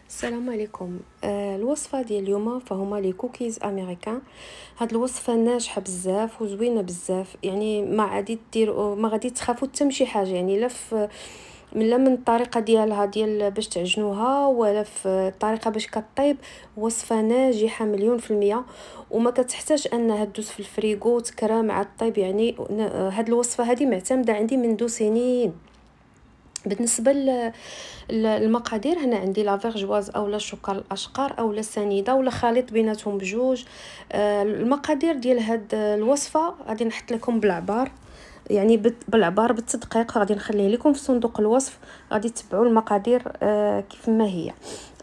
السلام عليكم. الوصفه ديال اليوم فهما لي كوكيز امريكان. هاد الوصفه ناجحه بزاف وزوينه بزاف، يعني ما غادي تخافوا حتى من شي حاجه، يعني لا من الطريقه ديالها ديال باش تعجنوها ولا في الطريقه باش كطيب. وصفه ناجحه مليون في المية، وما كتحتاج انها تدوز في الفريغو تكرا مع الطيب. يعني هاد الوصفه هذه معتمده عندي منذ سنين. بالنسبه المقادير، هنا عندي لا فيرجواز اولا الشوكر الاشقر اولا سنيده ولا خليط بيناتهم بجوج. المقادير ديال هاد الوصفه غادي نحط لكم بالعبار، يعني بالعبار بالتدقيق، غادي نخليه لكم في صندوق الوصف. غادي تتبعوا المقادير كيف ما هي.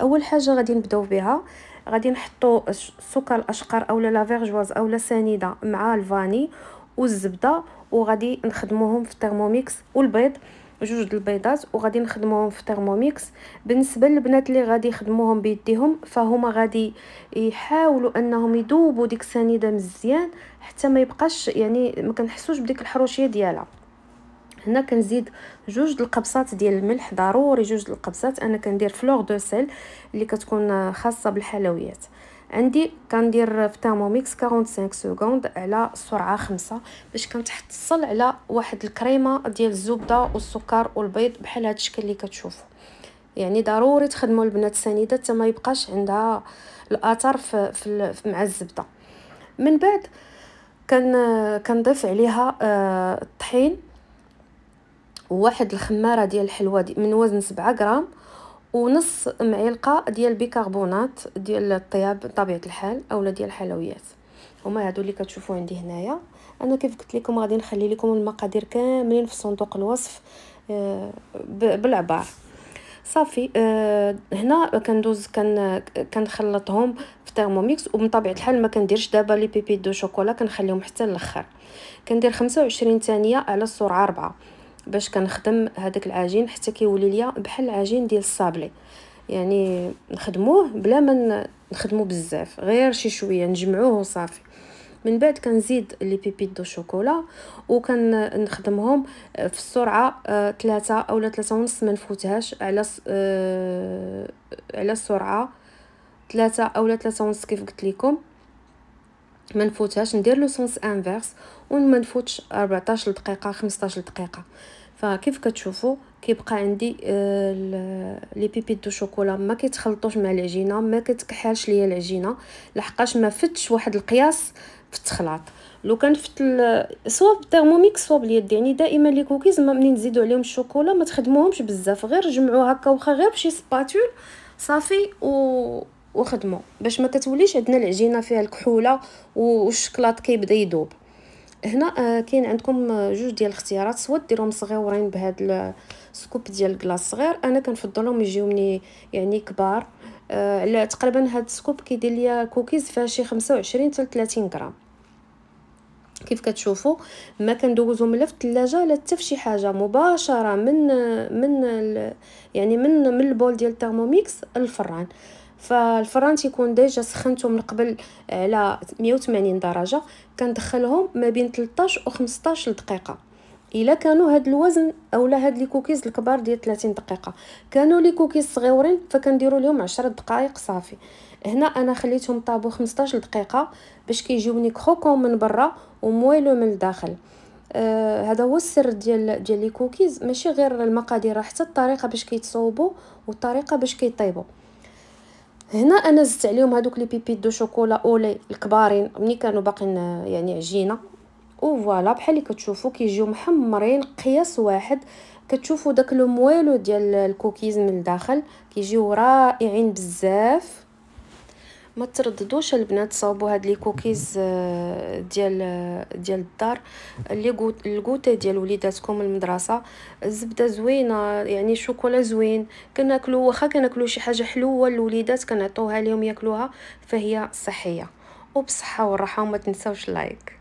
اول حاجه غادي نبداو بها، غادي نحطوا السكر الاشقر اولا لا فيرجواز اولا سنيده مع الفاني والزبده، وغادي نخدموهم في الترموميكس، والبيض جوج د البيضات وغادي نخدموهم في ترموميكس. بالنسبه للبنات اللي غادي يخدموهم بيديهم، فهما غادي يحاولوا انهم يذوبوا ديك السنيده مزيان حتى ما يبقاش، يعني ما كنحسوش بديك الحروشيه ديالها. هنا كنزيد جوج د القبصات ديال الملح، ضروري جوج د القبصات. انا كندير فلور دو سيل اللي كتكون خاصه بالحلويات. عندي كندير في ترموميكس 45 سكوند على سرعه 5 باش كنتحصل على واحد الكريمه ديال الزبده والسكر والبيض بحال هذا الشكل اللي كتشوفوا. يعني ضروري تخدموا البنات السنيده حتى ما يبقاش عندها الاثر مع الزبده. من بعد كنضيف عليها الطحين، وواحد الخماره ديال الحلوى من وزن 7 غرام، ونص معلقه ديال البيكربونات ديال الطياب بطبيعه الحال اولا ديال الحلويات. هما هادو اللي كتشوفوا عندي هنايا. انا كيف قلت لكم غادي نخلي لكم المقادير كاملين في صندوق الوصف بالعبار. صافي. هنا كندوز كنخلطهم في ترموميكس، ومن طبيعه الحال ما كنديرش دابا لي بيبي دو شوكولا، كنخليهم حتى الاخر. كندير 25 ثانيه على السرعه 4 باش كنخدم هذاك العجين حتى كيولي ليا بحال العجين ديال الصابلي. يعني نخدموه بلا ما نخدمو بزاف، غير شي شويه نجمعوه وصافي. من بعد كنزيد لي بيبي دو شوكولا وكنخدمهم في السرعه 3 اولا 3.5، ما نفوتهاش على السرعه 3 اولا 3.5 كيف قلت لكم. ما نفوتهاش، ندير لو سونس انفيرس وما نفوتش 14 دقيقه 15 دقيقه. فكيف كتشوفوا كيبقى عندي لي بيبي دو شوكولا ما كيتخلطوش مع العجينه، ما كتكحالش ليا العجينه لحقاش ما فتش واحد القياس في التخلاط. لو كان فت سوا بالترموميكس سوا باليد، يعني دائما لي كوكيز منين نزيدوا عليهم الشوكولا ما تخدموهمش بزاف، غير جمعوا هكا واخا غير بشي سباتول صافي وخدموا باش ما كتوليش عندنا العجينه فيها الكحوله والشكلاط كيبدا يذوب. هنا كاين عندكم جوج ديال الاختيارات، سواء ديرهم صغيورين بهاد السكوب ديال الكلاص صغير، انا كنفضلهم يجيوني يعني كبار. على تقريبا هاد السكوب كيدير ليا كوكيز فيها شي 25 حتى 30 غرام. كيف كتشوفوا ما كندوزهم لا في الثلاجه لا حتى في شي حاجه، مباشره من البول ديال الترموميكس للفران. فالفران تيكون ديجا سخنته من قبل على 180 درجه، كندخلهم ما بين 13 و 15 دقيقه. الا كانوا هاد الوزن اولا هاد لي كوكيز الكبار ديال 30 دقيقه، كانوا لي كوكيز صغيورين فكنديروا لهم 10 دقائق صافي. هنا انا خليتهم طابو 15 دقيقه باش كيجيوني كروكون من برا ومويلو من الداخل. هذا هو السر ديال لي كوكيز، ماشي غير المقادير، حتى الطريقه باش كيتصوبوا والطريقه باش كيطيبوا. هنا انا زدت عليهم هذوك لي بيبي دو شوكولا اولي الكبارين ملي كانوا باقين يعني عجينه، وفوالا بحال اللي كتشوفوا كيجيو محمرين قياس واحد. كتشوفوا داك لو مويلو ديال الكوكيز من الداخل كيجيو رائعين بزاف. ما ترددوش البنات صاوبوا هاد لي كوكيز ديال الدار، اللي الكوتي ديال وليداتكم المدرسه. الزبده زوينه، يعني شوكولا زوين، كناكلوا واخا كناكلوا شي حاجه حلوه الوليدات كنعطوها لهم ياكلوها، فهي صحيه وبصحه والراحه. وما تنساوش لايك.